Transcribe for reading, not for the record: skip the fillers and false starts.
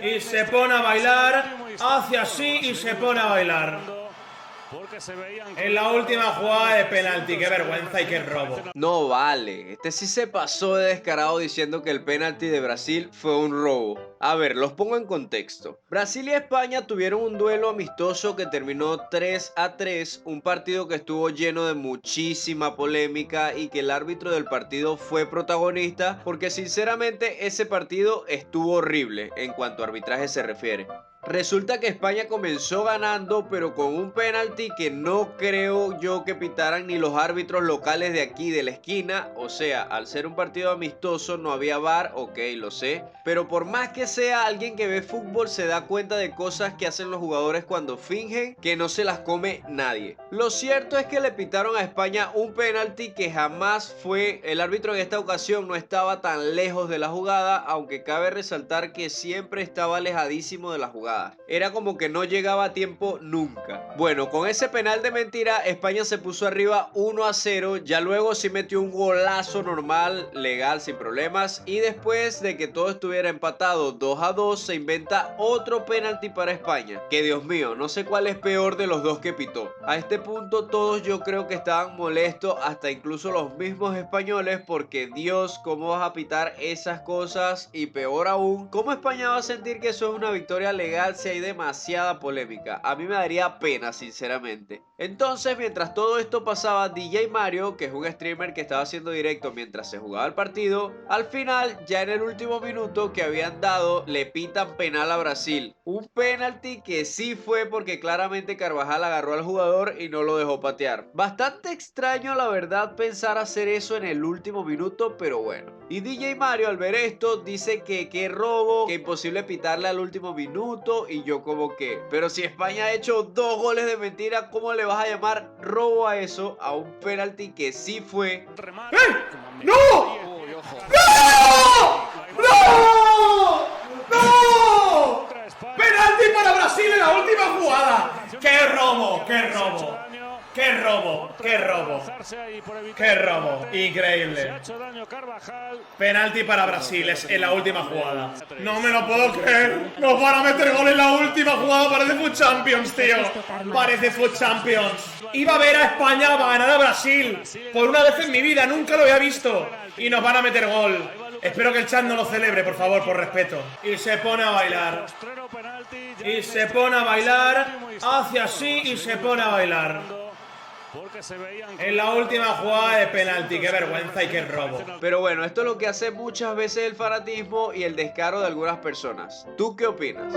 Y se pone a bailar, hace así y se pone a bailar. En la última jugada de penalti, qué vergüenza y qué robo. No vale, este sí se pasó de descarado diciendo que el penalti de Brasil fue un robo. A ver, los pongo en contexto. Brasil y España tuvieron un duelo amistoso que terminó 3-3, un partido que estuvo lleno de muchísima polémica y que el árbitro del partido fue protagonista porque sinceramente ese partido estuvo horrible en cuanto a arbitraje se refiere. Resulta que España comenzó ganando, pero con un penalti que no creo yo que pitaran ni los árbitros locales de aquí de la esquina. O sea, al ser un partido amistoso no había VAR, ok, lo sé. Pero por más que sea, alguien que ve fútbol se da cuenta de cosas que hacen los jugadores cuando fingen que no se las come nadie. Lo cierto es que le pitaron a España un penalti que jamás fue. El árbitro en esta ocasión no estaba tan lejos de la jugada, aunque cabe resaltar que siempre estaba alejadísimo de la jugada. Era como que no llegaba a tiempo nunca. Bueno, con ese penal de mentira, España se puso arriba 1-0. Ya luego sí metió un golazo normal, legal, sin problemas. Y después de que todo estuviera empatado 2-2, se inventa otro penalti para España. Que Dios mío, no sé cuál es peor de los dos que pitó. A este punto todos yo creo que estaban molestos, hasta incluso los mismos españoles, porque Dios, ¿cómo vas a pitar esas cosas? Y peor aún, ¿cómo España va a sentir que eso es una victoria legal si hay demasiada polémica? A mí me daría pena, sinceramente. Entonces, mientras todo esto pasaba, DJ Mario, que es un streamer que estaba haciendo directo mientras se jugaba el partido, al final, ya en el último minuto que habían dado, le pitan penal a Brasil. Un penalti que sí fue porque claramente Carvajal agarró al jugador y no lo dejó patear. Bastante extraño, la verdad, pensar hacer eso en el último minuto, pero bueno. Y DJ Mario, al ver esto, dice que qué robo, que imposible pitarle al último minuto. Y yo como que, pero si España ha hecho 2 goles de mentira, ¿cómo le vas a llamar robo a eso? A un penalti que sí fue. ¡Eh! ¡No! ¡No! ¡No! ¡No! ¡Penalti para Brasil en la última jugada! ¡Qué robo! ¡Qué robo! ¡Qué robo! ¡Qué robo! ¡Qué robo! Increíble. Penalti para Brasil en la última jugada. No me lo puedo creer. Nos van a meter gol en la última jugada. Parece Foot Champions, tío. Parece Foot Champions. Iba a ver a España para ganar a Brasil. Por una vez en mi vida. Nunca lo había visto. Y nos van a meter gol. Espero que el chat no lo celebre, por favor, por respeto. Y se pone a bailar. Y se pone a bailar. Hace así y se pone a bailar. En la última jugada de penalti, qué vergüenza y qué robo. Pero bueno, esto es lo que hace muchas veces el fanatismo y el descaro de algunas personas. ¿Tú qué opinas?